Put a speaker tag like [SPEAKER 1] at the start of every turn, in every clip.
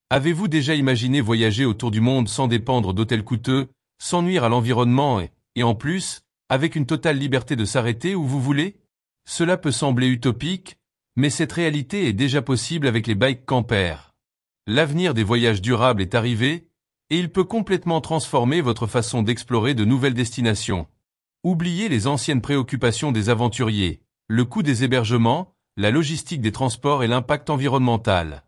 [SPEAKER 1] Avez-vous déjà imaginé voyager autour du monde sans dépendre d'hôtels coûteux, sans nuire à l'environnement et en plus, avec une totale liberté de s'arrêter où vous voulez? Cela peut sembler utopique, mais cette réalité est déjà possible avec les bike campers. L'avenir des voyages durables est arrivé, et il peut complètement transformer votre façon d'explorer de nouvelles destinations. Oubliez les anciennes préoccupations des aventuriers, le coût des hébergements, la logistique des transports et l'impact environnemental.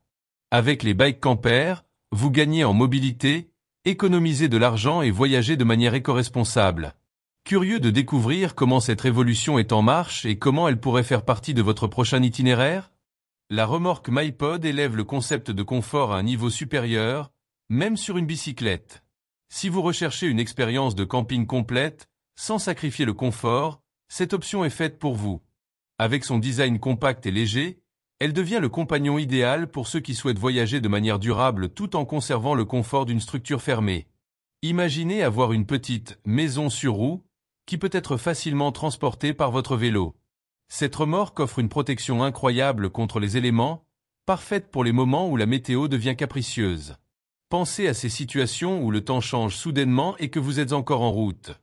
[SPEAKER 1] Avec les bike campers, vous gagnez en mobilité, économisez de l'argent et voyagez de manière éco-responsable. Curieux de découvrir comment cette révolution est en marche et comment elle pourrait faire partie de votre prochain itinéraire? La remorque MyPod élève le concept de confort à un niveau supérieur, même sur une bicyclette. Si vous recherchez une expérience de camping complète, sans sacrifier le confort, cette option est faite pour vous. Avec son design compact et léger, elle devient le compagnon idéal pour ceux qui souhaitent voyager de manière durable tout en conservant le confort d'une structure fermée. Imaginez avoir une petite « maison sur roue » qui peut être facilement transportée par votre vélo. Cette remorque offre une protection incroyable contre les éléments, parfaite pour les moments où la météo devient capricieuse. Pensez à ces situations où le temps change soudainement et que vous êtes encore en route.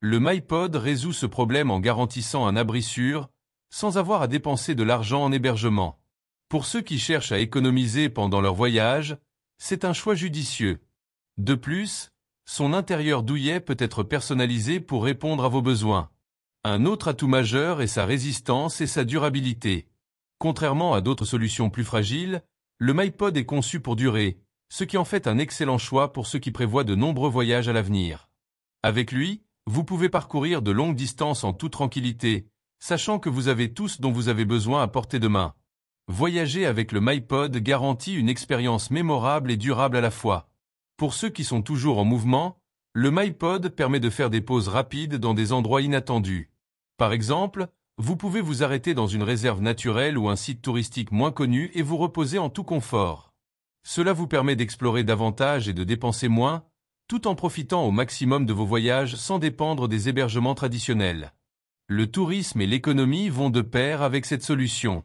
[SPEAKER 1] Le MyPod résout ce problème en garantissant un abri sûr, sans avoir à dépenser de l'argent en hébergement. Pour ceux qui cherchent à économiser pendant leur voyage, c'est un choix judicieux. De plus, son intérieur douillet peut être personnalisé pour répondre à vos besoins. Un autre atout majeur est sa résistance et sa durabilité. Contrairement à d'autres solutions plus fragiles, le MyPod est conçu pour durer, ce qui en fait un excellent choix pour ceux qui prévoient de nombreux voyages à l'avenir. Avec lui, vous pouvez parcourir de longues distances en toute tranquillité, sachant que vous avez tout ce dont vous avez besoin à portée de main. Voyager avec le MyPod garantit une expérience mémorable et durable à la fois. Pour ceux qui sont toujours en mouvement, le MyPod permet de faire des pauses rapides dans des endroits inattendus. Par exemple, vous pouvez vous arrêter dans une réserve naturelle ou un site touristique moins connu et vous reposer en tout confort. Cela vous permet d'explorer davantage et de dépenser moins, tout en profitant au maximum de vos voyages sans dépendre des hébergements traditionnels. Le tourisme et l'économie vont de pair avec cette solution.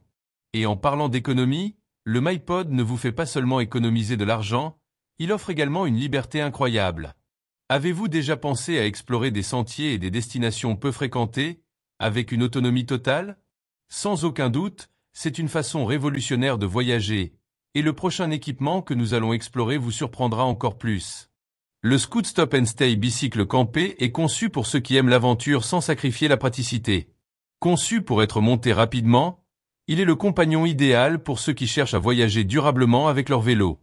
[SPEAKER 1] Et en parlant d'économie, le MyPod ne vous fait pas seulement économiser de l'argent, il offre également une liberté incroyable. Avez-vous déjà pensé à explorer des sentiers et des destinations peu fréquentées, avec une autonomie totale? Sans aucun doute, c'est une façon révolutionnaire de voyager, et le prochain équipement que nous allons explorer vous surprendra encore plus. Le Scoot Stop and Stay bicycle campé est conçu pour ceux qui aiment l'aventure sans sacrifier la praticité. Conçu pour être monté rapidement, il est le compagnon idéal pour ceux qui cherchent à voyager durablement avec leur vélo.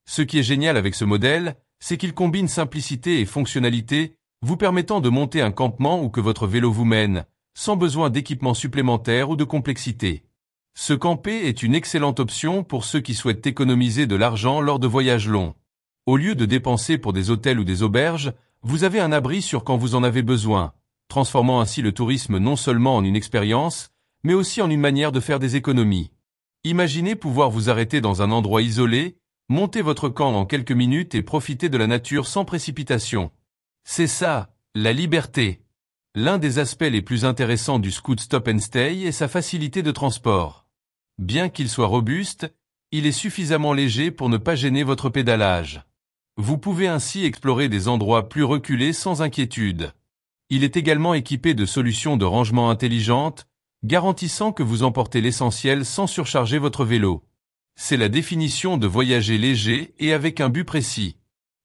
[SPEAKER 1] Ce qui est génial avec ce modèle, c'est qu'il combine simplicité et fonctionnalité, vous permettant de monter un campement où que votre vélo vous mène, sans besoin d'équipement supplémentaire ou de complexité. Ce campé est une excellente option pour ceux qui souhaitent économiser de l'argent lors de voyages longs. Au lieu de dépenser pour des hôtels ou des auberges, vous avez un abri sur quand vous en avez besoin, transformant ainsi le tourisme non seulement en une expérience, mais aussi en une manière de faire des économies. Imaginez pouvoir vous arrêter dans un endroit isolé, monter votre camp en quelques minutes et profiter de la nature sans précipitation. C'est ça, la liberté. L'un des aspects les plus intéressants du Scoot Stop and Stay est sa facilité de transport. Bien qu'il soit robuste, il est suffisamment léger pour ne pas gêner votre pédalage. Vous pouvez ainsi explorer des endroits plus reculés sans inquiétude. Il est également équipé de solutions de rangement intelligentes, garantissant que vous emportez l'essentiel sans surcharger votre vélo. C'est la définition de voyager léger et avec un but précis.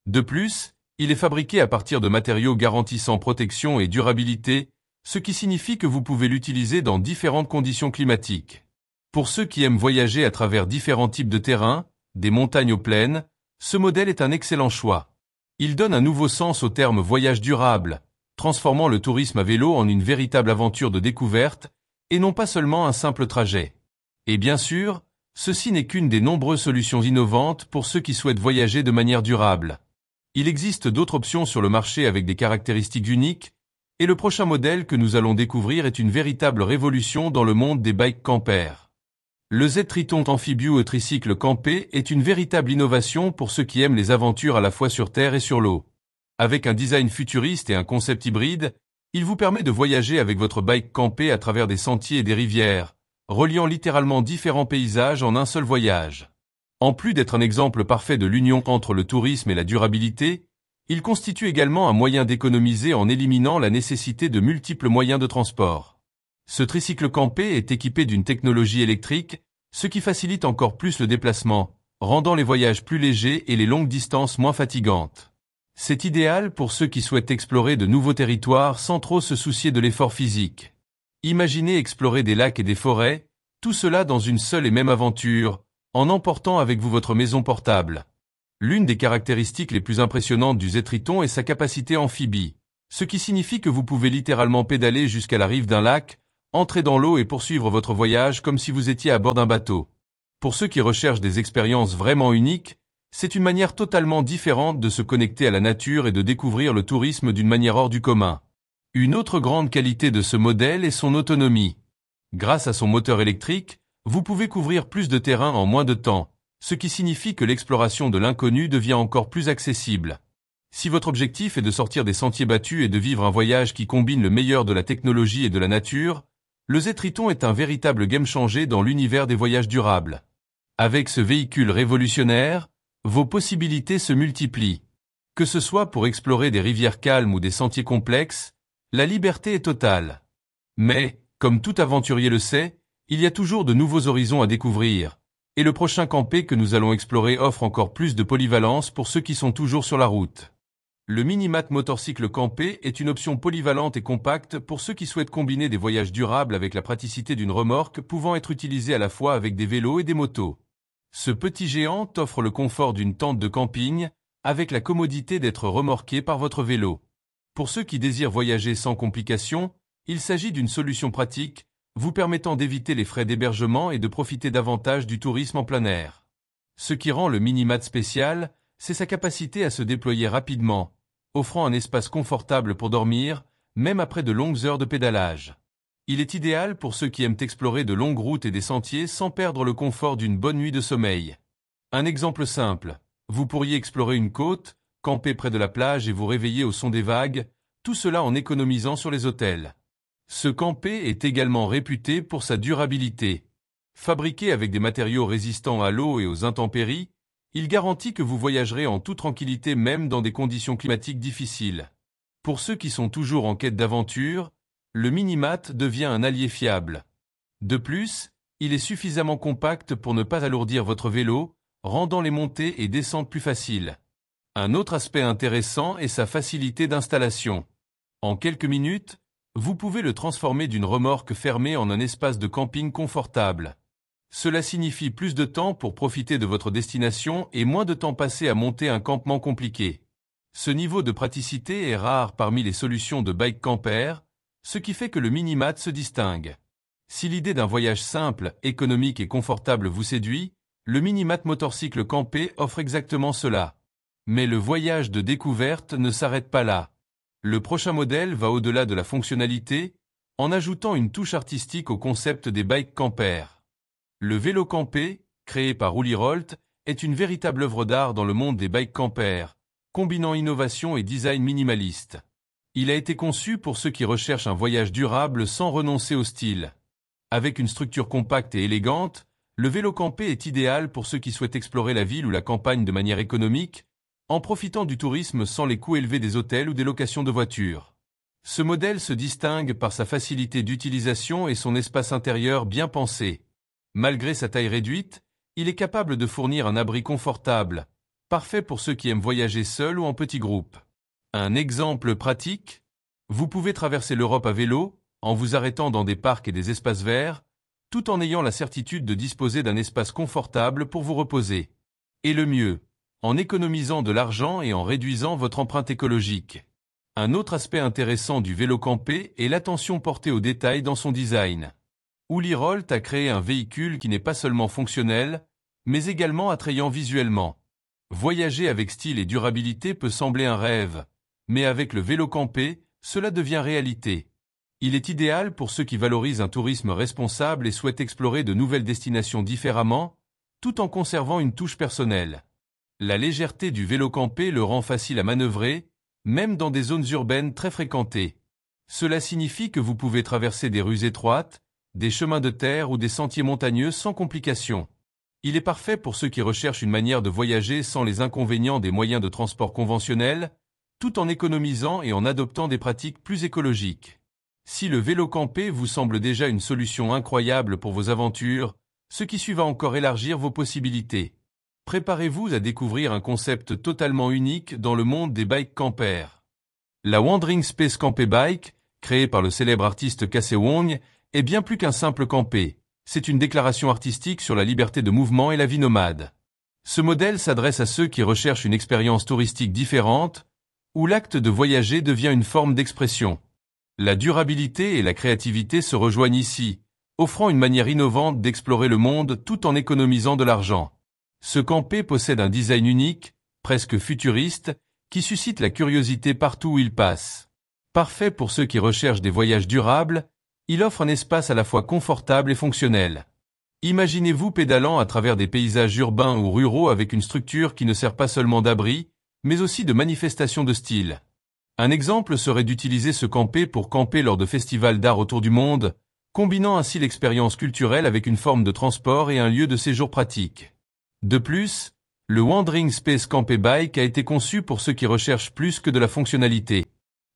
[SPEAKER 1] De plus, il est fabriqué à partir de matériaux garantissant protection et durabilité, ce qui signifie que vous pouvez l'utiliser dans différentes conditions climatiques. Pour ceux qui aiment voyager à travers différents types de terrains, des montagnes aux plaines, ce modèle est un excellent choix. Il donne un nouveau sens au terme voyage durable, transformant le tourisme à vélo en une véritable aventure de découverte, et non pas seulement un simple trajet. Et bien sûr, ceci n'est qu'une des nombreuses solutions innovantes pour ceux qui souhaitent voyager de manière durable. Il existe d'autres options sur le marché avec des caractéristiques uniques, et le prochain modèle que nous allons découvrir est une véritable révolution dans le monde des bike campers. Le Z-Triton Amphibio tricycle campé est une véritable innovation pour ceux qui aiment les aventures à la fois sur terre et sur l'eau. Avec un design futuriste et un concept hybride, il vous permet de voyager avec votre bike campé à travers des sentiers et des rivières, reliant littéralement différents paysages en un seul voyage. En plus d'être un exemple parfait de l'union entre le tourisme et la durabilité, il constitue également un moyen d'économiser en éliminant la nécessité de multiples moyens de transport. Ce tricycle campé est équipé d'une technologie électrique, ce qui facilite encore plus le déplacement, rendant les voyages plus légers et les longues distances moins fatigantes. C'est idéal pour ceux qui souhaitent explorer de nouveaux territoires sans trop se soucier de l'effort physique. Imaginez explorer des lacs et des forêts, tout cela dans une seule et même aventure, en emportant avec vous votre maison portable. L'une des caractéristiques les plus impressionnantes du Zétriton est sa capacité amphibie, ce qui signifie que vous pouvez littéralement pédaler jusqu'à la rive d'un lac, entrer dans l'eau et poursuivre votre voyage comme si vous étiez à bord d'un bateau. Pour ceux qui recherchent des expériences vraiment uniques, c'est une manière totalement différente de se connecter à la nature et de découvrir le tourisme d'une manière hors du commun. Une autre grande qualité de ce modèle est son autonomie. Grâce à son moteur électrique, vous pouvez couvrir plus de terrain en moins de temps, ce qui signifie que l'exploration de l'inconnu devient encore plus accessible. Si votre objectif est de sortir des sentiers battus et de vivre un voyage qui combine le meilleur de la technologie et de la nature, le Zétriton est un véritable game changer dans l'univers des voyages durables. Avec ce véhicule révolutionnaire, vos possibilités se multiplient. Que ce soit pour explorer des rivières calmes ou des sentiers complexes, la liberté est totale. Mais, comme tout aventurier le sait, il y a toujours de nouveaux horizons à découvrir, et le prochain campé que nous allons explorer offre encore plus de polyvalence pour ceux qui sont toujours sur la route. Le Minimat motorcycle campé est une option polyvalente et compacte pour ceux qui souhaitent combiner des voyages durables avec la praticité d'une remorque pouvant être utilisée à la fois avec des vélos et des motos. Ce petit géant offre le confort d'une tente de camping, avec la commodité d'être remorqué par votre vélo. Pour ceux qui désirent voyager sans complications, il s'agit d'une solution pratique, vous permettant d'éviter les frais d'hébergement et de profiter davantage du tourisme en plein air. Ce qui rend le Minimat spécial, c'est sa capacité à se déployer rapidement, offrant un espace confortable pour dormir, même après de longues heures de pédalage. Il est idéal pour ceux qui aiment explorer de longues routes et des sentiers sans perdre le confort d'une bonne nuit de sommeil. Un exemple simple, vous pourriez explorer une côte, camper près de la plage et vous réveiller au son des vagues, tout cela en économisant sur les hôtels. Ce campé est également réputé pour sa durabilité. Fabriqué avec des matériaux résistants à l'eau et aux intempéries, il garantit que vous voyagerez en toute tranquillité même dans des conditions climatiques difficiles. Pour ceux qui sont toujours en quête d'aventure, le Minimat devient un allié fiable. De plus, il est suffisamment compact pour ne pas alourdir votre vélo, rendant les montées et descentes plus faciles. Un autre aspect intéressant est sa facilité d'installation. En quelques minutes, vous pouvez le transformer d'une remorque fermée en un espace de camping confortable. Cela signifie plus de temps pour profiter de votre destination et moins de temps passé à monter un campement compliqué. Ce niveau de praticité est rare parmi les solutions de bike camper, ce qui fait que le Minimat se distingue. Si l'idée d'un voyage simple, économique et confortable vous séduit, le Minimat motorcycle campé offre exactement cela. Mais le voyage de découverte ne s'arrête pas là. Le prochain modèle va au-delà de la fonctionnalité, en ajoutant une touche artistique au concept des bike campers. Le vélo campé, créé par Ulirolt, est une véritable œuvre d'art dans le monde des bike campers, combinant innovation et design minimaliste. Il a été conçu pour ceux qui recherchent un voyage durable sans renoncer au style. Avec une structure compacte et élégante, le vélo campé est idéal pour ceux qui souhaitent explorer la ville ou la campagne de manière économique, en profitant du tourisme sans les coûts élevés des hôtels ou des locations de voitures. Ce modèle se distingue par sa facilité d'utilisation et son espace intérieur bien pensé. Malgré sa taille réduite, il est capable de fournir un abri confortable, parfait pour ceux qui aiment voyager seuls ou en petits groupes. Un exemple pratique, vous pouvez traverser l'Europe à vélo, en vous arrêtant dans des parcs et des espaces verts, tout en ayant la certitude de disposer d'un espace confortable pour vous reposer. Et le mieux, en économisant de l'argent et en réduisant votre empreinte écologique. Un autre aspect intéressant du vélo campé est l'attention portée aux détails dans son design. Ulirolt a créé un véhicule qui n'est pas seulement fonctionnel, mais également attrayant visuellement. Voyager avec style et durabilité peut sembler un rêve, mais avec le vélo campé, cela devient réalité. Il est idéal pour ceux qui valorisent un tourisme responsable et souhaitent explorer de nouvelles destinations différemment, tout en conservant une touche personnelle. La légèreté du vélo campé le rend facile à manœuvrer, même dans des zones urbaines très fréquentées. Cela signifie que vous pouvez traverser des rues étroites, des chemins de terre ou des sentiers montagneux sans complications. Il est parfait pour ceux qui recherchent une manière de voyager sans les inconvénients des moyens de transport conventionnels, tout en économisant et en adoptant des pratiques plus écologiques. Si le vélo campé vous semble déjà une solution incroyable pour vos aventures, ce qui suit va encore élargir vos possibilités. Préparez-vous à découvrir un concept totalement unique dans le monde des bikes campers. La Wandering Space Campé Bike, créée par le célèbre artiste Casey Wong, est bien plus qu'un simple campé. C'est une déclaration artistique sur la liberté de mouvement et la vie nomade. Ce modèle s'adresse à ceux qui recherchent une expérience touristique différente, où l'acte de voyager devient une forme d'expression. La durabilité et la créativité se rejoignent ici, offrant une manière innovante d'explorer le monde tout en économisant de l'argent. Ce campé possède un design unique, presque futuriste, qui suscite la curiosité partout où il passe. Parfait pour ceux qui recherchent des voyages durables, il offre un espace à la fois confortable et fonctionnel. Imaginez-vous pédalant à travers des paysages urbains ou ruraux avec une structure qui ne sert pas seulement d'abri, mais aussi de manifestation de style. Un exemple serait d'utiliser ce campé pour camper lors de festivals d'art autour du monde, combinant ainsi l'expérience culturelle avec une forme de transport et un lieu de séjour pratique. De plus, le Wandering Space Campé Bike a été conçu pour ceux qui recherchent plus que de la fonctionnalité.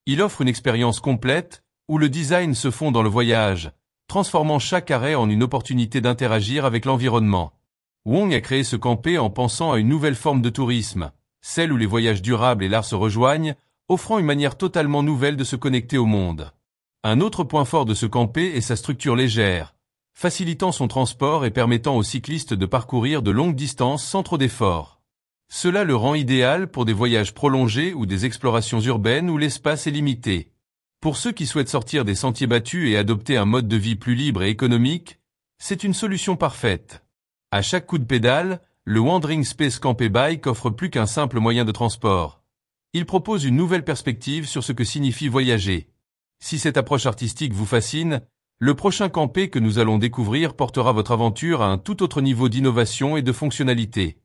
[SPEAKER 1] Il offre une expérience complète, où le design se fond dans le voyage, transformant chaque arrêt en une opportunité d'interagir avec l'environnement. Wong a créé ce campé en pensant à une nouvelle forme de tourisme, celle où les voyages durables et l'art se rejoignent, offrant une manière totalement nouvelle de se connecter au monde. Un autre point fort de ce campé est sa structure légère, facilitant son transport et permettant aux cyclistes de parcourir de longues distances sans trop d'efforts. Cela le rend idéal pour des voyages prolongés ou des explorations urbaines où l'espace est limité. Pour ceux qui souhaitent sortir des sentiers battus et adopter un mode de vie plus libre et économique, c'est une solution parfaite. À chaque coup de pédale, le Wandering Space Campé Bike offre plus qu'un simple moyen de transport. Il propose une nouvelle perspective sur ce que signifie voyager. Si cette approche artistique vous fascine, le prochain campé que nous allons découvrir portera votre aventure à un tout autre niveau d'innovation et de fonctionnalité.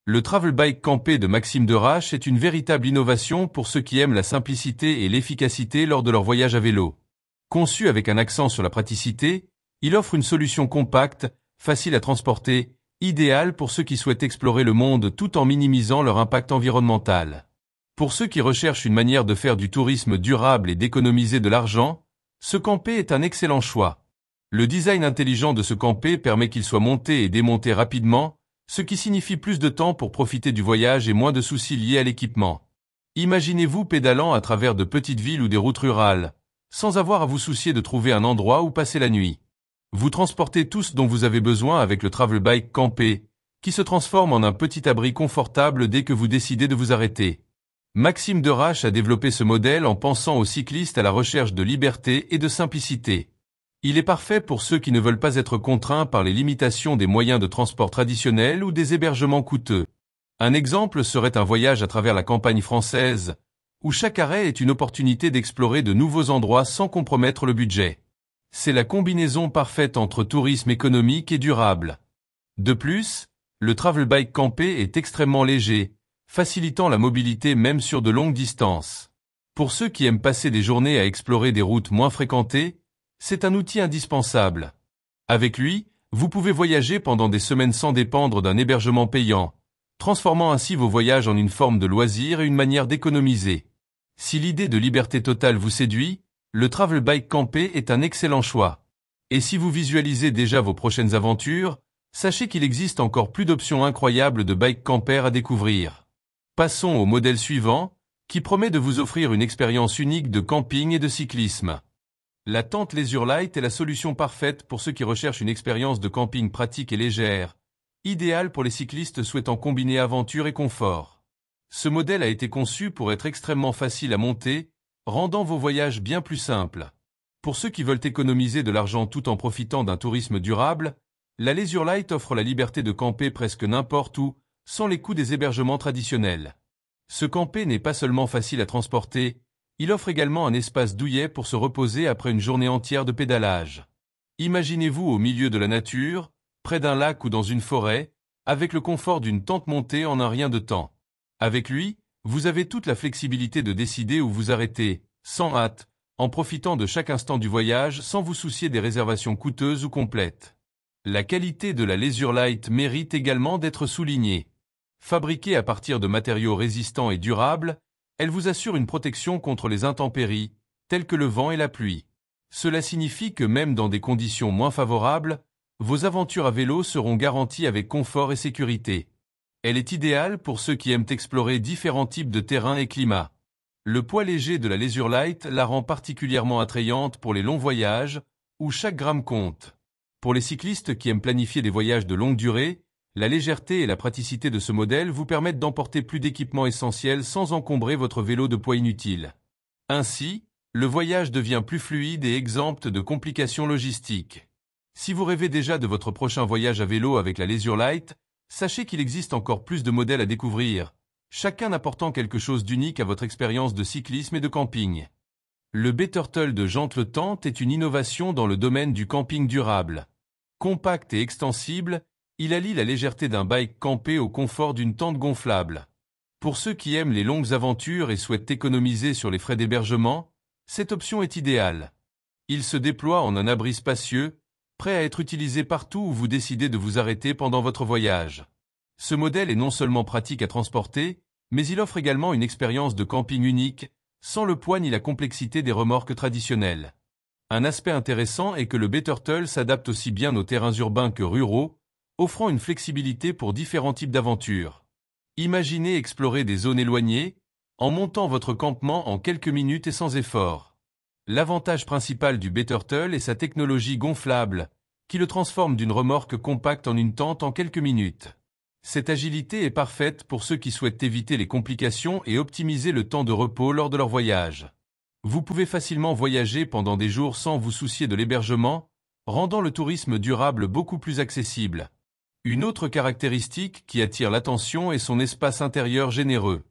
[SPEAKER 1] Le Travel Bike Campé de Maxime Derache est une véritable innovation pour ceux qui aiment la simplicité et l'efficacité lors de leur voyage à vélo. Conçu avec un accent sur la praticité, il offre une solution compacte, facile à transporter, idéale pour ceux qui souhaitent explorer le monde tout en minimisant leur impact environnemental. Pour ceux qui recherchent une manière de faire du tourisme durable et d'économiser de l'argent, ce campé est un excellent choix. Le design intelligent de ce campé permet qu'il soit monté et démonté rapidement, ce qui signifie plus de temps pour profiter du voyage et moins de soucis liés à l'équipement. Imaginez-vous pédalant à travers de petites villes ou des routes rurales, sans avoir à vous soucier de trouver un endroit où passer la nuit. Vous transportez tout ce dont vous avez besoin avec le Travel Bike Campé, qui se transforme en un petit abri confortable dès que vous décidez de vous arrêter. Maxime Derache a développé ce modèle en pensant aux cyclistes à la recherche de liberté et de simplicité. Il est parfait pour ceux qui ne veulent pas être contraints par les limitations des moyens de transport traditionnels ou des hébergements coûteux. Un exemple serait un voyage à travers la campagne française, où chaque arrêt est une opportunité d'explorer de nouveaux endroits sans compromettre le budget. C'est la combinaison parfaite entre tourisme économique et durable. De plus, le Travel Bike Campé est extrêmement léger, facilitant la mobilité même sur de longues distances. Pour ceux qui aiment passer des journées à explorer des routes moins fréquentées, c'est un outil indispensable. Avec lui, vous pouvez voyager pendant des semaines sans dépendre d'un hébergement payant, transformant ainsi vos voyages en une forme de loisir et une manière d'économiser. Si l'idée de liberté totale vous séduit, le Travel Bike Campé est un excellent choix. Et si vous visualisez déjà vos prochaines aventures, sachez qu'il existe encore plus d'options incroyables de bike camper à découvrir. Passons au modèle suivant, qui promet de vous offrir une expérience unique de camping et de cyclisme. La tente Leisure Light est la solution parfaite pour ceux qui recherchent une expérience de camping pratique et légère, idéale pour les cyclistes souhaitant combiner aventure et confort. Ce modèle a été conçu pour être extrêmement facile à monter, rendant vos voyages bien plus simples. Pour ceux qui veulent économiser de l'argent tout en profitant d'un tourisme durable, la Leisure Light offre la liberté de camper presque n'importe où, sans les coûts des hébergements traditionnels. Ce campé n'est pas seulement facile à transporter, il offre également un espace douillet pour se reposer après une journée entière de pédalage. Imaginez-vous au milieu de la nature, près d'un lac ou dans une forêt, avec le confort d'une tente montée en un rien de temps. Avec lui, vous avez toute la flexibilité de décider où vous arrêter, sans hâte, en profitant de chaque instant du voyage sans vous soucier des réservations coûteuses ou complètes. La qualité de la Leisure Light mérite également d'être soulignée. Fabriquée à partir de matériaux résistants et durables, elle vous assure une protection contre les intempéries, telles que le vent et la pluie. Cela signifie que même dans des conditions moins favorables, vos aventures à vélo seront garanties avec confort et sécurité. Elle est idéale pour ceux qui aiment explorer différents types de terrains et climats. Le poids léger de la Leisure Light la rend particulièrement attrayante pour les longs voyages, où chaque gramme compte. Pour les cyclistes qui aiment planifier des voyages de longue durée, la légèreté et la praticité de ce modèle vous permettent d'emporter plus d'équipements essentiels sans encombrer votre vélo de poids inutile. Ainsi, le voyage devient plus fluide et exempt de complications logistiques. Si vous rêvez déjà de votre prochain voyage à vélo avec la Leisure Light, sachez qu'il existe encore plus de modèles à découvrir, chacun apportant quelque chose d'unique à votre expérience de cyclisme et de camping. Le Bettertle de Gentletente est une innovation dans le domaine du camping durable. Compact et extensible, il allie la légèreté d'un bike campé au confort d'une tente gonflable. Pour ceux qui aiment les longues aventures et souhaitent économiser sur les frais d'hébergement, cette option est idéale. Il se déploie en un abri spacieux, prêt à être utilisé partout où vous décidez de vous arrêter pendant votre voyage. Ce modèle est non seulement pratique à transporter, mais il offre également une expérience de camping unique, sans le poids ni la complexité des remorques traditionnelles. Un aspect intéressant est que le Bettertle s'adapte aussi bien aux terrains urbains que ruraux, offrant une flexibilité pour différents types d'aventures. Imaginez explorer des zones éloignées, en montant votre campement en quelques minutes et sans effort. L'avantage principal du Bettertle est sa technologie gonflable, qui le transforme d'une remorque compacte en une tente en quelques minutes. Cette agilité est parfaite pour ceux qui souhaitent éviter les complications et optimiser le temps de repos lors de leur voyage. Vous pouvez facilement voyager pendant des jours sans vous soucier de l'hébergement, rendant le tourisme durable beaucoup plus accessible. Une autre caractéristique qui attire l'attention est son espace intérieur généreux.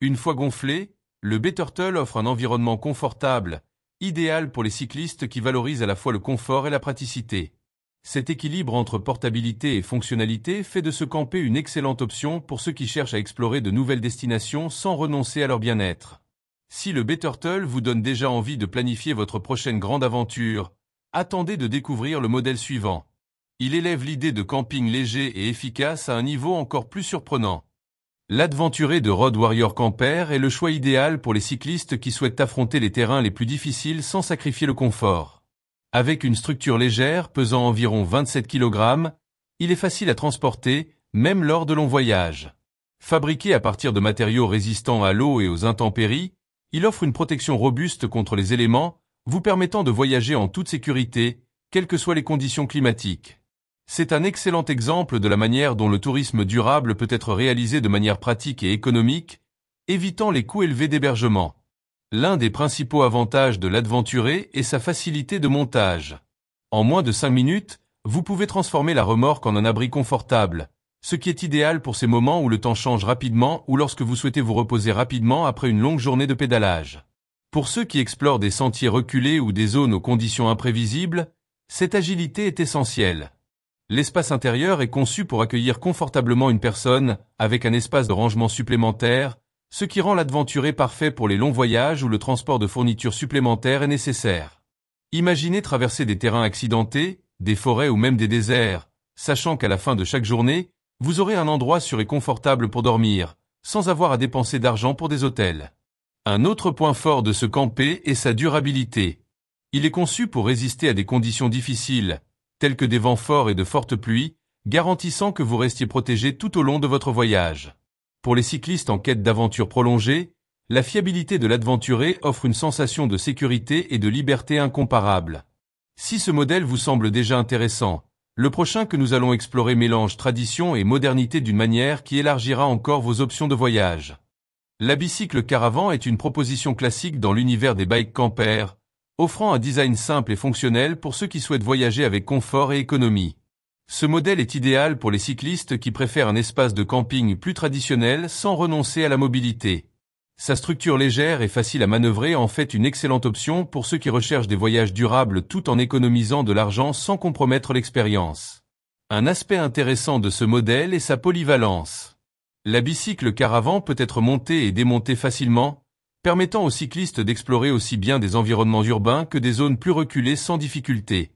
[SPEAKER 1] Une fois gonflé, le Bettertle offre un environnement confortable, idéal pour les cyclistes qui valorisent à la fois le confort et la praticité. Cet équilibre entre portabilité et fonctionnalité fait de ce camper une excellente option pour ceux qui cherchent à explorer de nouvelles destinations sans renoncer à leur bien-être. Si le Bettertle vous donne déjà envie de planifier votre prochaine grande aventure, attendez de découvrir le modèle suivant. Il élève l'idée de camping léger et efficace à un niveau encore plus surprenant. L'Adventuré de Road Warrior Camper est le choix idéal pour les cyclistes qui souhaitent affronter les terrains les plus difficiles sans sacrifier le confort. Avec une structure légère pesant environ 27 kg, il est facile à transporter, même lors de longs voyages. Fabriqué à partir de matériaux résistants à l'eau et aux intempéries, il offre une protection robuste contre les éléments, vous permettant de voyager en toute sécurité, quelles que soient les conditions climatiques. C'est un excellent exemple de la manière dont le tourisme durable peut être réalisé de manière pratique et économique, évitant les coûts élevés d'hébergement. L'un des principaux avantages de l'Adventuré est sa facilité de montage. En moins de 5 minutes, vous pouvez transformer la remorque en un abri confortable, ce qui est idéal pour ces moments où le temps change rapidement ou lorsque vous souhaitez vous reposer rapidement après une longue journée de pédalage. Pour ceux qui explorent des sentiers reculés ou des zones aux conditions imprévisibles, cette agilité est essentielle. L'espace intérieur est conçu pour accueillir confortablement une personne, avec un espace de rangement supplémentaire, ce qui rend l'Adventuré parfait pour les longs voyages où le transport de fournitures supplémentaires est nécessaire. Imaginez traverser des terrains accidentés, des forêts ou même des déserts, sachant qu'à la fin de chaque journée, vous aurez un endroit sûr et confortable pour dormir, sans avoir à dépenser d'argent pour des hôtels. Un autre point fort de ce camper est sa durabilité. Il est conçu pour résister à des conditions difficiles, tels que des vents forts et de fortes pluies, garantissant que vous restiez protégé tout au long de votre voyage. Pour les cyclistes en quête d'aventures prolongées, la fiabilité de l'Adventuré offre une sensation de sécurité et de liberté incomparable. Si ce modèle vous semble déjà intéressant, le prochain que nous allons explorer mélange tradition et modernité d'une manière qui élargira encore vos options de voyage. La bicycle Caravan est une proposition classique dans l'univers des bike campers, offrant un design simple et fonctionnel pour ceux qui souhaitent voyager avec confort et économie. Ce modèle est idéal pour les cyclistes qui préfèrent un espace de camping plus traditionnel sans renoncer à la mobilité. Sa structure légère et facile à manœuvrer en fait une excellente option pour ceux qui recherchent des voyages durables tout en économisant de l'argent sans compromettre l'expérience. Un aspect intéressant de ce modèle est sa polyvalence. La bicycle Caravan peut être montée et démontée facilement, permettant aux cyclistes d'explorer aussi bien des environnements urbains que des zones plus reculées sans difficulté.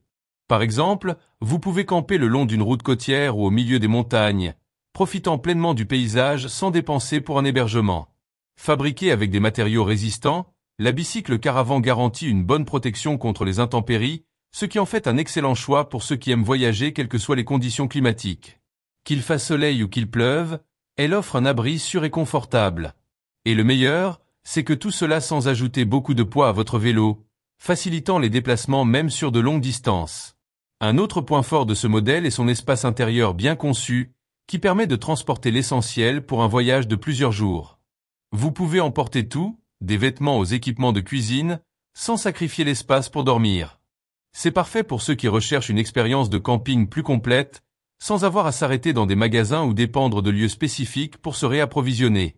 [SPEAKER 1] Par exemple, vous pouvez camper le long d'une route côtière ou au milieu des montagnes, profitant pleinement du paysage sans dépenser pour un hébergement. Fabriquée avec des matériaux résistants, la bicycle Caravan garantit une bonne protection contre les intempéries, ce qui en fait un excellent choix pour ceux qui aiment voyager quelles que soient les conditions climatiques. Qu'il fasse soleil ou qu'il pleuve, elle offre un abri sûr et confortable. Et le meilleur, c'est que tout cela sans ajouter beaucoup de poids à votre vélo, facilitant les déplacements même sur de longues distances. Un autre point fort de ce modèle est son espace intérieur bien conçu, qui permet de transporter l'essentiel pour un voyage de plusieurs jours. Vous pouvez emporter tout, des vêtements aux équipements de cuisine, sans sacrifier l'espace pour dormir. C'est parfait pour ceux qui recherchent une expérience de camping plus complète, sans avoir à s'arrêter dans des magasins ou dépendre de lieux spécifiques pour se réapprovisionner.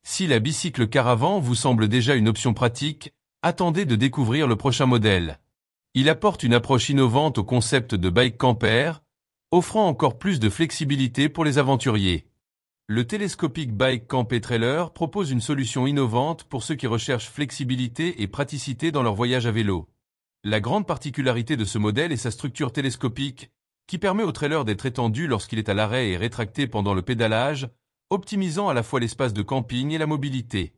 [SPEAKER 1] Si la bicycle Caravan vous semble déjà une option pratique, attendez de découvrir le prochain modèle. Il apporte une approche innovante au concept de bike camper, offrant encore plus de flexibilité pour les aventuriers. Le Telescopic Bike Camper Trailer propose une solution innovante pour ceux qui recherchent flexibilité et praticité dans leur voyage à vélo. La grande particularité de ce modèle est sa structure télescopique, qui permet au trailer d'être étendu lorsqu'il est à l'arrêt et rétracté pendant le pédalage, optimisant à la fois l'espace de camping et la mobilité.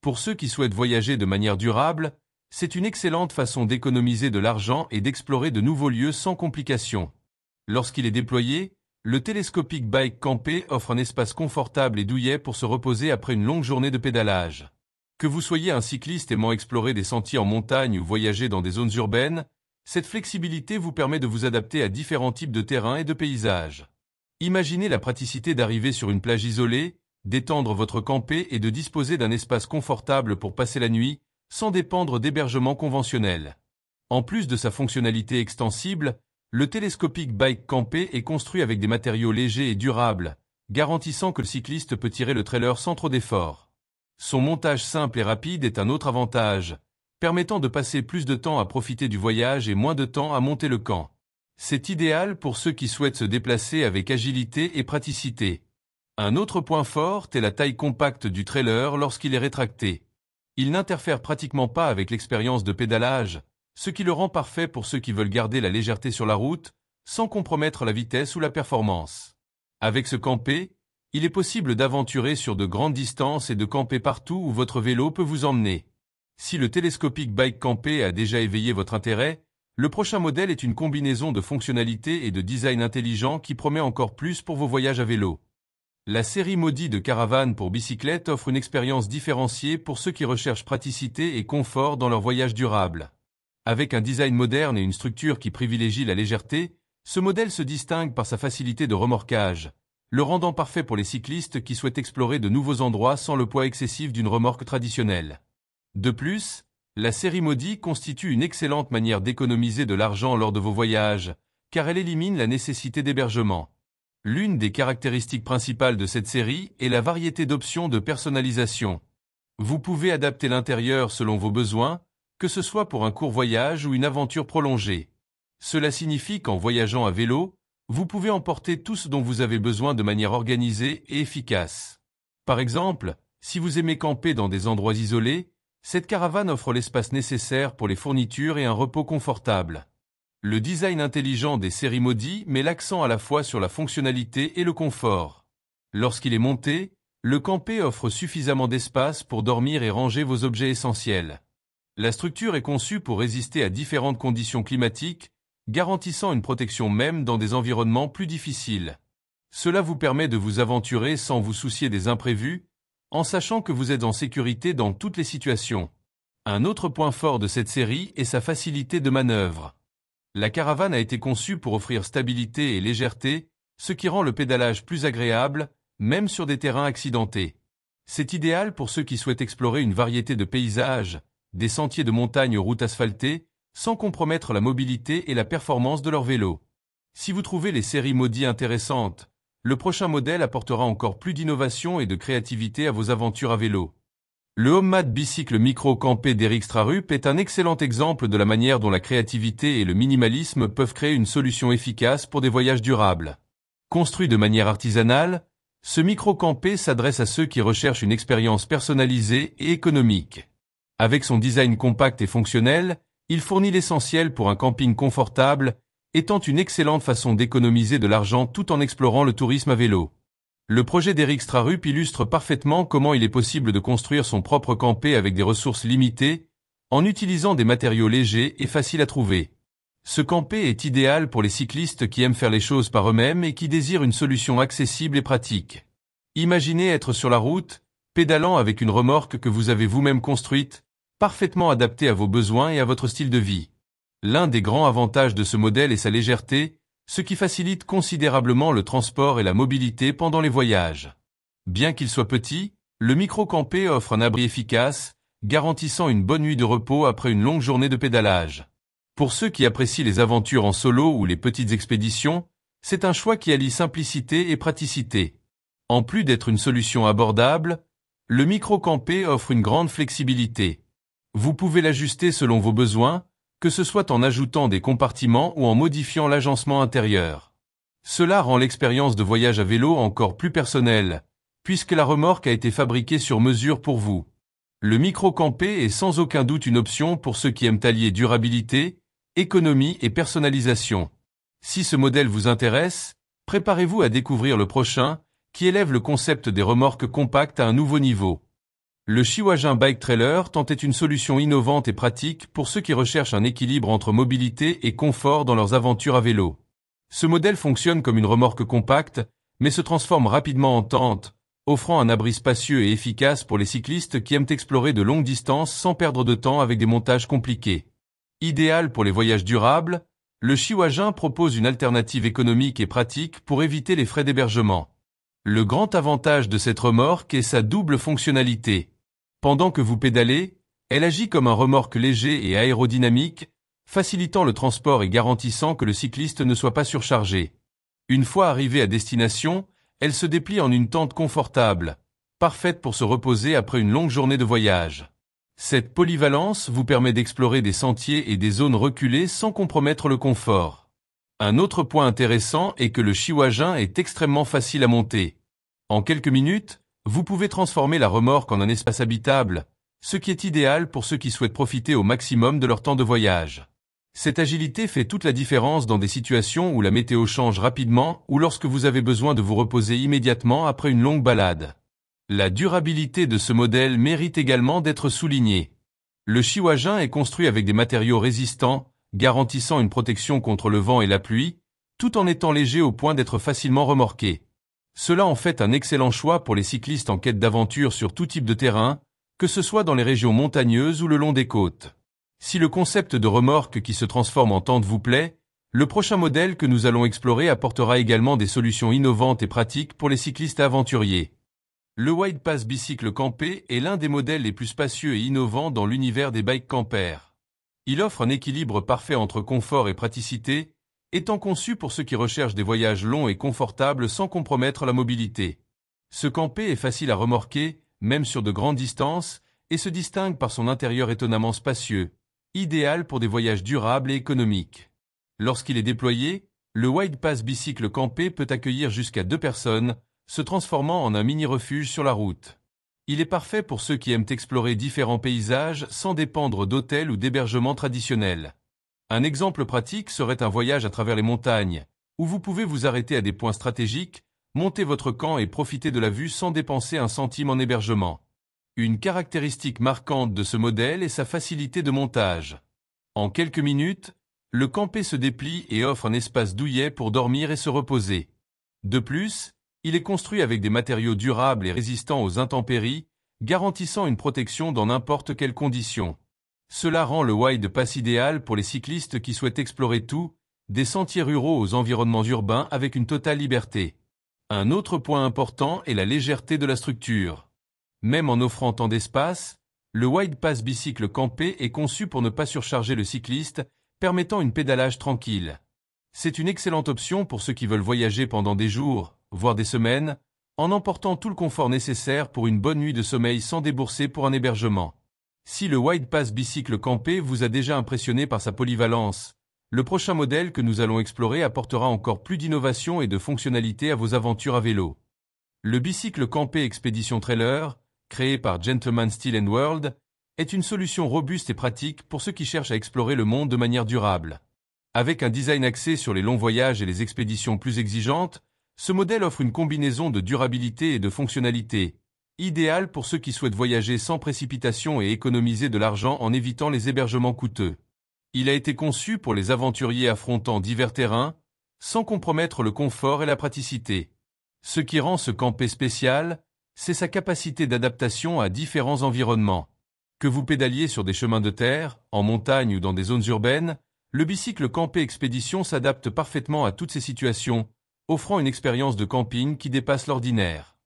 [SPEAKER 1] Pour ceux qui souhaitent voyager de manière durable, c'est une excellente façon d'économiser de l'argent et d'explorer de nouveaux lieux sans complications. Lorsqu'il est déployé, le Telescopic Bike Camper offre un espace confortable et douillet pour se reposer après une longue journée de pédalage. Que vous soyez un cycliste aimant explorer des sentiers en montagne ou voyager dans des zones urbaines, cette flexibilité vous permet de vous adapter à différents types de terrains et de paysages. Imaginez la praticité d'arriver sur une plage isolée, d'étendre votre campé et de disposer d'un espace confortable pour passer la nuit, sans dépendre d'hébergements conventionnels. En plus de sa fonctionnalité extensible, le Telescopic Bike Camper est construit avec des matériaux légers et durables, garantissant que le cycliste peut tirer le trailer sans trop d'efforts. Son montage simple et rapide est un autre avantage, permettant de passer plus de temps à profiter du voyage et moins de temps à monter le camp. C'est idéal pour ceux qui souhaitent se déplacer avec agilité et praticité. Un autre point fort est la taille compacte du trailer lorsqu'il est rétracté. Il n'interfère pratiquement pas avec l'expérience de pédalage, ce qui le rend parfait pour ceux qui veulent garder la légèreté sur la route, sans compromettre la vitesse ou la performance. Avec ce campé, il est possible d'aventurer sur de grandes distances et de camper partout où votre vélo peut vous emmener. Si le Telescopic Bike Camper a déjà éveillé votre intérêt, le prochain modèle est une combinaison de fonctionnalités et de design intelligent qui promet encore plus pour vos voyages à vélo. La série Modi de caravanes pour bicyclette offre une expérience différenciée pour ceux qui recherchent praticité et confort dans leur voyage durable. Avec un design moderne et une structure qui privilégie la légèreté, ce modèle se distingue par sa facilité de remorquage, le rendant parfait pour les cyclistes qui souhaitent explorer de nouveaux endroits sans le poids excessif d'une remorque traditionnelle. De plus, la série Modi constitue une excellente manière d'économiser de l'argent lors de vos voyages, car elle élimine la nécessité d'hébergement. L'une des caractéristiques principales de cette série est la variété d'options de personnalisation. Vous pouvez adapter l'intérieur selon vos besoins, que ce soit pour un court voyage ou une aventure prolongée. Cela signifie qu'en voyageant à vélo, vous pouvez emporter tout ce dont vous avez besoin de manière organisée et efficace. Par exemple, si vous aimez camper dans des endroits isolés, cette caravane offre l'espace nécessaire pour les fournitures et un repos confortable. Le design intelligent des séries Modi met l'accent à la fois sur la fonctionnalité et le confort. Lorsqu'il est monté, le campé offre suffisamment d'espace pour dormir et ranger vos objets essentiels. La structure est conçue pour résister à différentes conditions climatiques, garantissant une protection même dans des environnements plus difficiles. Cela vous permet de vous aventurer sans vous soucier des imprévus, en sachant que vous êtes en sécurité dans toutes les situations. Un autre point fort de cette série est sa facilité de manœuvre. La caravane a été conçue pour offrir stabilité et légèreté, ce qui rend le pédalage plus agréable, même sur des terrains accidentés. C'est idéal pour ceux qui souhaitent explorer une variété de paysages, des sentiers de montagne aux routes asphaltées, sans compromettre la mobilité et la performance de leur vélo. Si vous trouvez les séries Modi intéressantes, le prochain modèle apportera encore plus d'innovation et de créativité à vos aventures à vélo. Le Homemade Bicycle Micro Campé d'Eric Strarup est un excellent exemple de la manière dont la créativité et le minimalisme peuvent créer une solution efficace pour des voyages durables. Construit de manière artisanale, ce micro-campé s'adresse à ceux qui recherchent une expérience personnalisée et économique. Avec son design compact et fonctionnel, il fournit l'essentiel pour un camping confortable étant une excellente façon d'économiser de l'argent tout en explorant le tourisme à vélo. Le projet d'Eric Strarup illustre parfaitement comment il est possible de construire son propre campé avec des ressources limitées, en utilisant des matériaux légers et faciles à trouver. Ce campé est idéal pour les cyclistes qui aiment faire les choses par eux-mêmes et qui désirent une solution accessible et pratique. Imaginez être sur la route, pédalant avec une remorque que vous avez vous-même construite, parfaitement adaptée à vos besoins et à votre style de vie. L'un des grands avantages de ce modèle est sa légèreté, ce qui facilite considérablement le transport et la mobilité pendant les voyages. Bien qu'il soit petit, le micro-campé offre un abri efficace, garantissant une bonne nuit de repos après une longue journée de pédalage. Pour ceux qui apprécient les aventures en solo ou les petites expéditions, c'est un choix qui allie simplicité et praticité. En plus d'être une solution abordable, le micro-campé offre une grande flexibilité. Vous pouvez l'ajuster selon vos besoins, que ce soit en ajoutant des compartiments ou en modifiant l'agencement intérieur. Cela rend l'expérience de voyage à vélo encore plus personnelle, puisque la remorque a été fabriquée sur mesure pour vous. Le micro-campé est sans aucun doute une option pour ceux qui aiment allier durabilité, économie et personnalisation. Si ce modèle vous intéresse, préparez-vous à découvrir le prochain, qui élève le concept des remorques compactes à un nouveau niveau. Le Chihuahua Bike Trailer tentait une solution innovante et pratique pour ceux qui recherchent un équilibre entre mobilité et confort dans leurs aventures à vélo. Ce modèle fonctionne comme une remorque compacte, mais se transforme rapidement en tente, offrant un abri spacieux et efficace pour les cyclistes qui aiment explorer de longues distances sans perdre de temps avec des montages compliqués. Idéal pour les voyages durables, le Chihuahua propose une alternative économique et pratique pour éviter les frais d'hébergement. Le grand avantage de cette remorque est sa double fonctionnalité. Pendant que vous pédalez, elle agit comme un remorque léger et aérodynamique, facilitant le transport et garantissant que le cycliste ne soit pas surchargé. Une fois arrivé à destination, elle se déplie en une tente confortable, parfaite pour se reposer après une longue journée de voyage. Cette polyvalence vous permet d'explorer des sentiers et des zones reculées sans compromettre le confort. Un autre point intéressant est que le Chihuahua est extrêmement facile à monter. En quelques minutes, vous pouvez transformer la remorque en un espace habitable, ce qui est idéal pour ceux qui souhaitent profiter au maximum de leur temps de voyage. Cette agilité fait toute la différence dans des situations où la météo change rapidement ou lorsque vous avez besoin de vous reposer immédiatement après une longue balade. La durabilité de ce modèle mérite également d'être soulignée. Le Chihuahua est construit avec des matériaux résistants, garantissant une protection contre le vent et la pluie, tout en étant léger au point d'être facilement remorqué. Cela en fait un excellent choix pour les cyclistes en quête d'aventure sur tout type de terrain, que ce soit dans les régions montagneuses ou le long des côtes. Si le concept de remorque qui se transforme en tente vous plaît, le prochain modèle que nous allons explorer apportera également des solutions innovantes et pratiques pour les cyclistes aventuriers. Le Wide Pass Bicycle Campé est l'un des modèles les plus spacieux et innovants dans l'univers des bike campers. Il offre un équilibre parfait entre confort et praticité, étant conçu pour ceux qui recherchent des voyages longs et confortables sans compromettre la mobilité. Ce campé est facile à remorquer, même sur de grandes distances, et se distingue par son intérieur étonnamment spacieux, idéal pour des voyages durables et économiques. Lorsqu'il est déployé, le Wide Pass Bicycle Campé peut accueillir jusqu'à 2 personnes, se transformant en un mini-refuge sur la route. Il est parfait pour ceux qui aiment explorer différents paysages sans dépendre d'hôtels ou d'hébergements traditionnels. Un exemple pratique serait un voyage à travers les montagnes, où vous pouvez vous arrêter à des points stratégiques, monter votre camp et profiter de la vue sans dépenser un centime en hébergement. Une caractéristique marquante de ce modèle est sa facilité de montage. En quelques minutes, le campé se déplie et offre un espace douillet pour dormir et se reposer. De plus, il est construit avec des matériaux durables et résistants aux intempéries, garantissant une protection dans n'importe quelles conditions. Cela rend le Wide Pass idéal pour les cyclistes qui souhaitent explorer tout, des sentiers ruraux aux environnements urbains avec une totale liberté. Un autre point important est la légèreté de la structure. Même en offrant tant d'espace, le Wide Pass Bicycle Campé est conçu pour ne pas surcharger le cycliste, permettant une pédalage tranquille. C'est une excellente option pour ceux qui veulent voyager pendant des jours, voire des semaines, en emportant tout le confort nécessaire pour une bonne nuit de sommeil sans débourser pour un hébergement. Si le Wide Pass Bicycle Campé vous a déjà impressionné par sa polyvalence, le prochain modèle que nous allons explorer apportera encore plus d'innovation et de fonctionnalité à vos aventures à vélo. Le bicycle campé Expedition Trailer, créé par Gentleman Steel & World, est une solution robuste et pratique pour ceux qui cherchent à explorer le monde de manière durable. Avec un design axé sur les longs voyages et les expéditions plus exigeantes, ce modèle offre une combinaison de durabilité et de fonctionnalité, idéal pour ceux qui souhaitent voyager sans précipitation et économiser de l'argent en évitant les hébergements coûteux. Il a été conçu pour les aventuriers affrontant divers terrains, sans compromettre le confort et la praticité. Ce qui rend ce campé spécial, c'est sa capacité d'adaptation à différents environnements. Que vous pédaliez sur des chemins de terre, en montagne ou dans des zones urbaines, le bicycle campé expédition s'adapte parfaitement à toutes ces situations, offrant une expérience de camping qui dépasse l'ordinaire.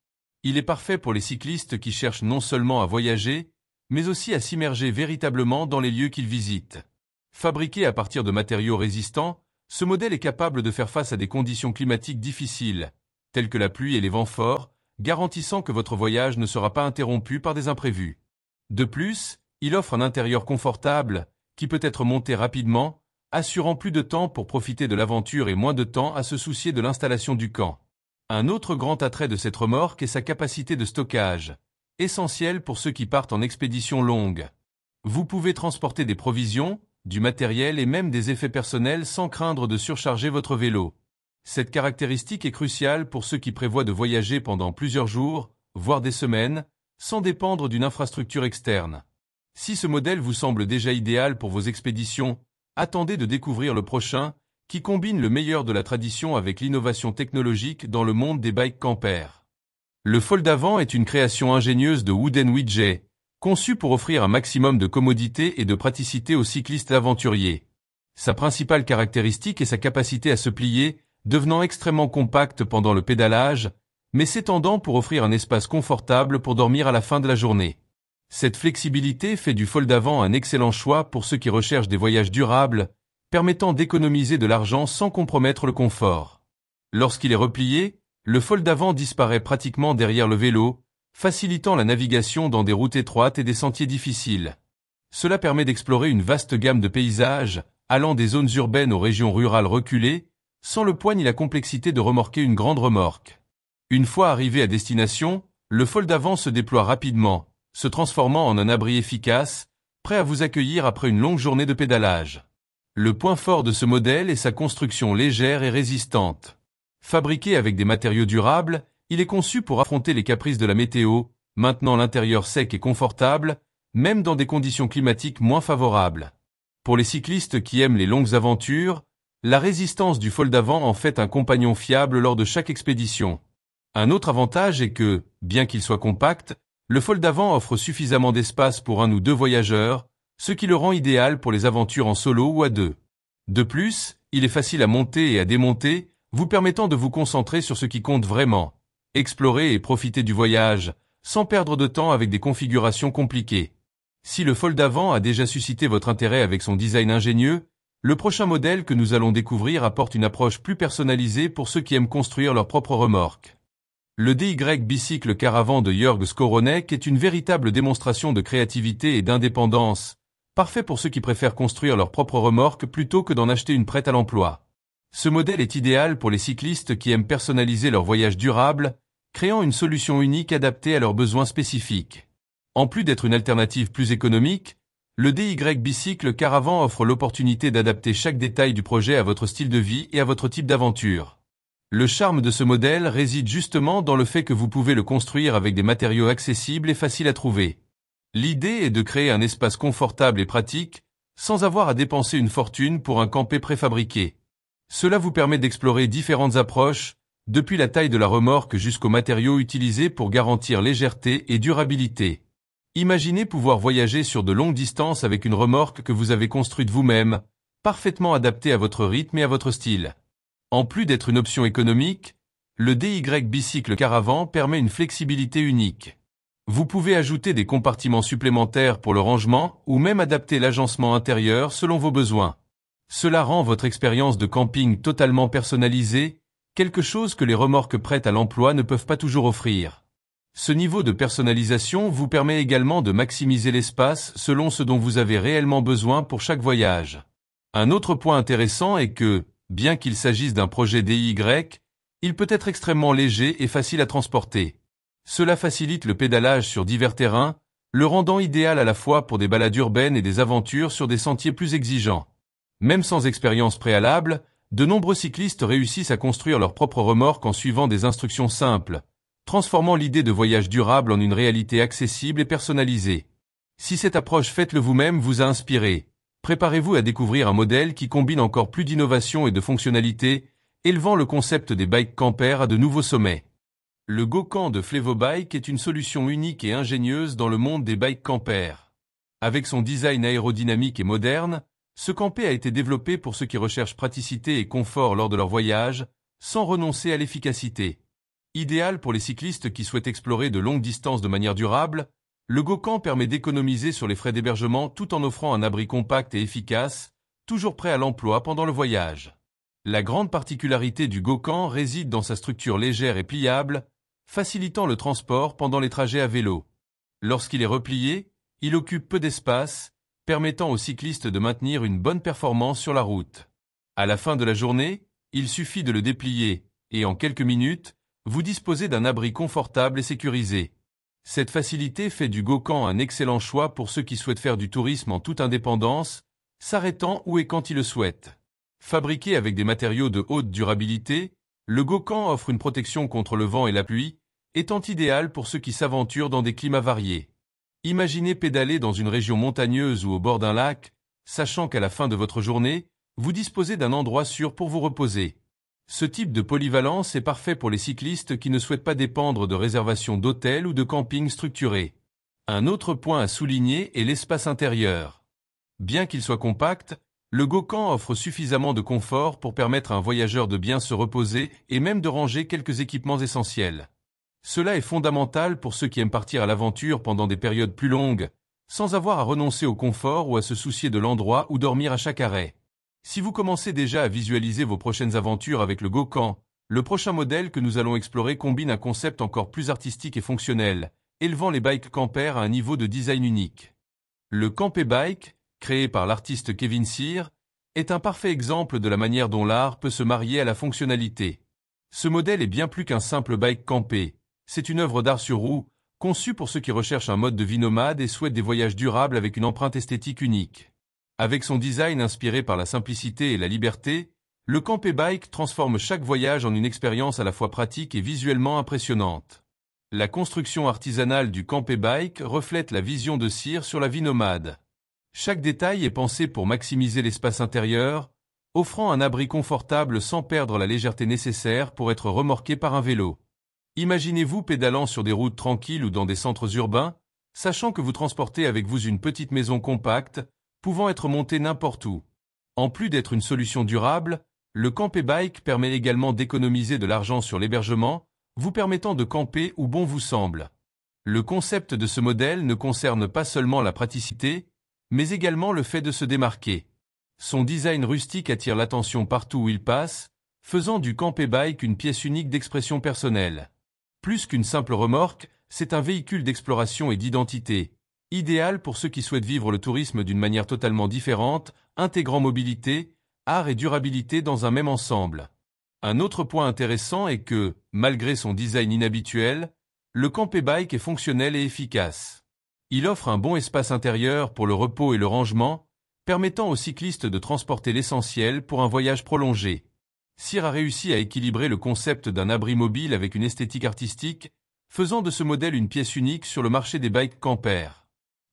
[SPEAKER 1] Il est parfait pour les cyclistes qui cherchent non seulement à voyager, mais aussi à s'immerger véritablement dans les lieux qu'ils visitent. Fabriqué à partir de matériaux résistants, ce modèle est capable de faire face à des conditions climatiques difficiles, telles que la pluie et les vents forts, garantissant que votre voyage ne sera pas interrompu par des imprévus. De plus, il offre un intérieur confortable, qui peut être monté rapidement, assurant plus de temps pour profiter de l'aventure et moins de temps à se soucier de l'installation du camp. Un autre grand attrait de cette remorque est sa capacité de stockage, essentielle pour ceux qui partent en expédition longue. Vous pouvez transporter des provisions, du matériel et même des effets personnels sans craindre de surcharger votre vélo. Cette caractéristique est cruciale pour ceux qui prévoient de voyager pendant plusieurs jours, voire des semaines, sans dépendre d'une infrastructure externe. Si ce modèle vous semble déjà idéal pour vos expéditions, attendez de découvrir le prochain, qui combine le meilleur de la tradition avec l'innovation technologique dans le monde des bikes campers. Le fold avant est une création ingénieuse de Wooden Widget, conçu pour offrir un maximum de commodité et de praticité aux cyclistes aventuriers. Sa principale caractéristique est sa capacité à se plier, devenant extrêmement compact pendant le pédalage, mais s'étendant pour offrir un espace confortable pour dormir à la fin de la journée. Cette flexibilité fait du fold avant un excellent choix pour ceux qui recherchent des voyages durables, permettant d'économiser de l'argent sans compromettre le confort. Lorsqu'il est replié, le fold avant disparaît pratiquement derrière le vélo, facilitant la navigation dans des routes étroites et des sentiers difficiles. Cela permet d'explorer une vaste gamme de paysages, allant des zones urbaines aux régions rurales reculées, sans le poids ni la complexité de remorquer une grande remorque. Une fois arrivé à destination, le fold avant se déploie rapidement, se transformant en un abri efficace, prêt à vous accueillir après une longue journée de pédalage. Le point fort de ce modèle est sa construction légère et résistante. Fabriqué avec des matériaux durables, il est conçu pour affronter les caprices de la météo, maintenant l'intérieur sec et confortable, même dans des conditions climatiques moins favorables. Pour les cyclistes qui aiment les longues aventures, la résistance du fold avant en fait un compagnon fiable lors de chaque expédition. Un autre avantage est que, bien qu'il soit compact, le fold avant offre suffisamment d'espace pour un ou deux voyageurs, ce qui le rend idéal pour les aventures en solo ou à deux. De plus, il est facile à monter et à démonter, vous permettant de vous concentrer sur ce qui compte vraiment, explorer et profiter du voyage, sans perdre de temps avec des configurations compliquées. Si le fold avant a déjà suscité votre intérêt avec son design ingénieux, le prochain modèle que nous allons découvrir apporte une approche plus personnalisée pour ceux qui aiment construire leur propre remorque. Le DY Bicycle Caravan de Jörg Skowronek est une véritable démonstration de créativité et d'indépendance, parfait pour ceux qui préfèrent construire leur propre remorque plutôt que d'en acheter une prête à l'emploi. Ce modèle est idéal pour les cyclistes qui aiment personnaliser leur voyage durable, créant une solution unique adaptée à leurs besoins spécifiques. En plus d'être une alternative plus économique, le DY Bicycle Caravan offre l'opportunité d'adapter chaque détail du projet à votre style de vie et à votre type d'aventure. Le charme de ce modèle réside justement dans le fait que vous pouvez le construire avec des matériaux accessibles et faciles à trouver. L'idée est de créer un espace confortable et pratique, sans avoir à dépenser une fortune pour un campé préfabriqué. Cela vous permet d'explorer différentes approches, depuis la taille de la remorque jusqu'aux matériaux utilisés pour garantir légèreté et durabilité. Imaginez pouvoir voyager sur de longues distances avec une remorque que vous avez construite vous-même, parfaitement adaptée à votre rythme et à votre style. En plus d'être une option économique, le DY Bicycle Caravan permet une flexibilité unique. Vous pouvez ajouter des compartiments supplémentaires pour le rangement ou même adapter l'agencement intérieur selon vos besoins. Cela rend votre expérience de camping totalement personnalisée, quelque chose que les remorques prêtes à l'emploi ne peuvent pas toujours offrir. Ce niveau de personnalisation vous permet également de maximiser l'espace selon ce dont vous avez réellement besoin pour chaque voyage. Un autre point intéressant est que, bien qu'il s'agisse d'un projet DIY, il peut être extrêmement léger et facile à transporter. Cela facilite le pédalage sur divers terrains, le rendant idéal à la fois pour des balades urbaines et des aventures sur des sentiers plus exigeants. Même sans expérience préalable, de nombreux cyclistes réussissent à construire leur propre remorque en suivant des instructions simples, transformant l'idée de voyage durable en une réalité accessible et personnalisée. Si cette approche faites-le vous-même vous a inspiré, préparez-vous à découvrir un modèle qui combine encore plus d'innovation et de fonctionnalités, élevant le concept des bikes campers à de nouveaux sommets. Le GoCamp de Flevobike est une solution unique et ingénieuse dans le monde des bikes campers. Avec son design aérodynamique et moderne, ce campé a été développé pour ceux qui recherchent praticité et confort lors de leur voyage, sans renoncer à l'efficacité. Idéal pour les cyclistes qui souhaitent explorer de longues distances de manière durable, le GoCamp permet d'économiser sur les frais d'hébergement tout en offrant un abri compact et efficace, toujours prêt à l'emploi pendant le voyage. La grande particularité du GoCamp réside dans sa structure légère et pliable, facilitant le transport pendant les trajets à vélo. Lorsqu'il est replié, il occupe peu d'espace, permettant aux cyclistes de maintenir une bonne performance sur la route. À la fin de la journée, il suffit de le déplier, et en quelques minutes, vous disposez d'un abri confortable et sécurisé. Cette facilité fait du GoCamp un excellent choix pour ceux qui souhaitent faire du tourisme en toute indépendance, s'arrêtant où et quand ils le souhaitent. Fabriqué avec des matériaux de haute durabilité, le GoCamp offre une protection contre le vent et la pluie, étant idéal pour ceux qui s'aventurent dans des climats variés. Imaginez pédaler dans une région montagneuse ou au bord d'un lac, sachant qu'à la fin de votre journée, vous disposez d'un endroit sûr pour vous reposer. Ce type de polyvalence est parfait pour les cyclistes qui ne souhaitent pas dépendre de réservations d'hôtels ou de campings structurés. Un autre point à souligner est l'espace intérieur. Bien qu'il soit compact, le GoCamp offre suffisamment de confort pour permettre à un voyageur de bien se reposer et même de ranger quelques équipements essentiels. Cela est fondamental pour ceux qui aiment partir à l'aventure pendant des périodes plus longues, sans avoir à renoncer au confort ou à se soucier de l'endroit où dormir à chaque arrêt. Si vous commencez déjà à visualiser vos prochaines aventures avec le GoCamp, le prochain modèle que nous allons explorer combine un concept encore plus artistique et fonctionnel, élevant les bikes campers à un niveau de design unique. Le Campé Bike, créé par l'artiste Kevin Sear, est un parfait exemple de la manière dont l'art peut se marier à la fonctionnalité. Ce modèle est bien plus qu'un simple bike campé. C'est une œuvre d'art sur roue, conçue pour ceux qui recherchent un mode de vie nomade et souhaitent des voyages durables avec une empreinte esthétique unique. Avec son design inspiré par la simplicité et la liberté, le Campé Bike transforme chaque voyage en une expérience à la fois pratique et visuellement impressionnante. La construction artisanale du Campé Bike reflète la vision de Sear sur la vie nomade. Chaque détail est pensé pour maximiser l'espace intérieur, offrant un abri confortable sans perdre la légèreté nécessaire pour être remorqué par un vélo. Imaginez-vous pédalant sur des routes tranquilles ou dans des centres urbains, sachant que vous transportez avec vous une petite maison compacte, pouvant être montée n'importe où. En plus d'être une solution durable, le Campé Bike permet également d'économiser de l'argent sur l'hébergement, vous permettant de camper où bon vous semble. Le concept de ce modèle ne concerne pas seulement la praticité, mais également le fait de se démarquer. Son design rustique attire l'attention partout où il passe, faisant du Campé Bike une pièce unique d'expression personnelle. Plus qu'une simple remorque, c'est un véhicule d'exploration et d'identité, idéal pour ceux qui souhaitent vivre le tourisme d'une manière totalement différente, intégrant mobilité, art et durabilité dans un même ensemble. Un autre point intéressant est que, malgré son design inhabituel, le Campé Bike est fonctionnel et efficace. Il offre un bon espace intérieur pour le repos et le rangement, permettant aux cyclistes de transporter l'essentiel pour un voyage prolongé. Sear a réussi à équilibrer le concept d'un abri mobile avec une esthétique artistique, faisant de ce modèle une pièce unique sur le marché des bikes campers.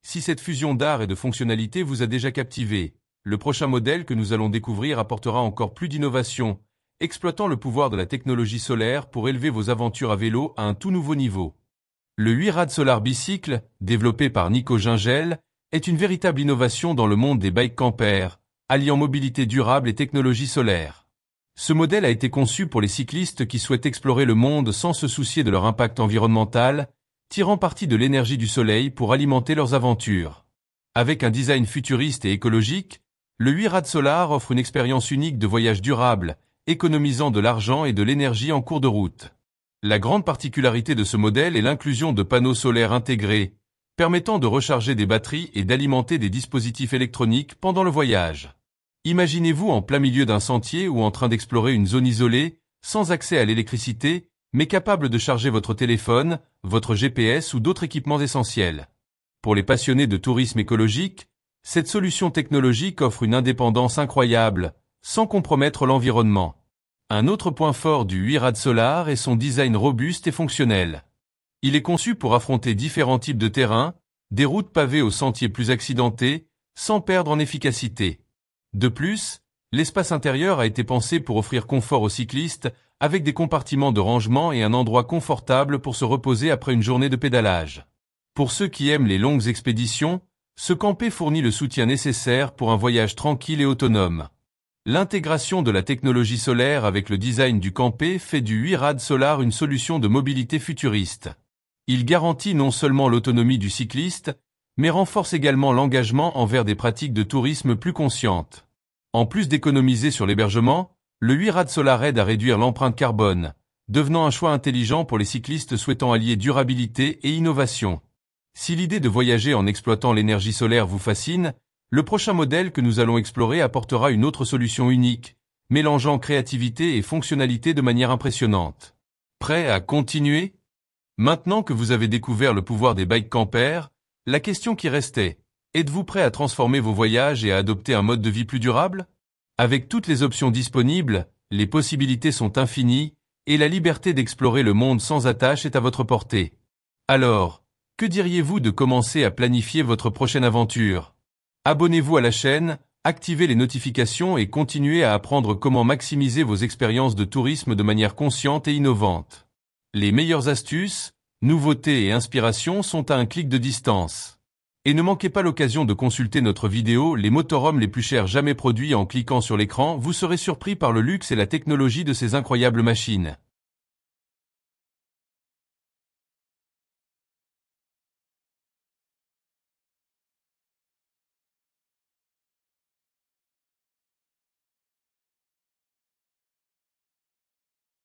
[SPEAKER 1] Si cette fusion d'art et de fonctionnalité vous a déjà captivé, le prochain modèle que nous allons découvrir apportera encore plus d'innovation, exploitant le pouvoir de la technologie solaire pour élever vos aventures à vélo à un tout nouveau niveau. Le 8 Rad Solar Bicycle, développé par Nico Gingel, est une véritable innovation dans le monde des bikes campers, alliant mobilité durable et technologie solaire. Ce modèle a été conçu pour les cyclistes qui souhaitent explorer le monde sans se soucier de leur impact environnemental, tirant parti de l'énergie du soleil pour alimenter leurs aventures. Avec un design futuriste et écologique, le 8 Rad Solar offre une expérience unique de voyage durable, économisant de l'argent et de l'énergie en cours de route. La grande particularité de ce modèle est l'inclusion de panneaux solaires intégrés, permettant de recharger des batteries et d'alimenter des dispositifs électroniques pendant le voyage. Imaginez-vous en plein milieu d'un sentier ou en train d'explorer une zone isolée, sans accès à l'électricité, mais capable de charger votre téléphone, votre GPS ou d'autres équipements essentiels. Pour les passionnés de tourisme écologique, Cette solution technologique offre une indépendance incroyable, sans compromettre l'environnement. Un autre point fort du WiRad Solar est son design robuste et fonctionnel. Il est conçu pour affronter différents types de terrains, des routes pavées aux sentiers plus accidentés, sans perdre en efficacité. De plus, l'espace intérieur a été pensé pour offrir confort aux cyclistes, avec des compartiments de rangement et un endroit confortable pour se reposer après une journée de pédalage. Pour ceux qui aiment les longues expéditions, ce campé fournit le soutien nécessaire pour un voyage tranquille et autonome. L'intégration de la technologie solaire avec le design du campé fait du WiRad Solar une solution de mobilité futuriste. Il garantit non seulement l'autonomie du cycliste, mais renforce également l'engagement envers des pratiques de tourisme plus conscientes. En plus d'économiser sur l'hébergement, le WiRad Solar aide à réduire l'empreinte carbone, devenant un choix intelligent pour les cyclistes souhaitant allier durabilité et innovation. Si l'idée de voyager en exploitant l'énergie solaire vous fascine, le prochain modèle que nous allons explorer apportera une autre solution unique, mélangeant créativité et fonctionnalité de manière impressionnante. Prêt à continuer? Maintenant que vous avez découvert le pouvoir des bikes campers, la question qui restait, êtes-vous prêt à transformer vos voyages et à adopter un mode de vie plus durable? Avec toutes les options disponibles, les possibilités sont infinies, et la liberté d'explorer le monde sans attache est à votre portée. Alors, que diriez-vous de commencer à planifier votre prochaine aventure? Abonnez-vous à la chaîne, activez les notifications et continuez à apprendre comment maximiser vos expériences de tourisme de manière consciente et innovante. Les meilleures astuces, nouveautés et inspirations sont à un clic de distance. Et ne manquez pas l'occasion de consulter notre vidéo « Les motorhomes les plus chers jamais produits » en cliquant sur l'écran, vous serez surpris par le luxe et la technologie de ces incroyables machines.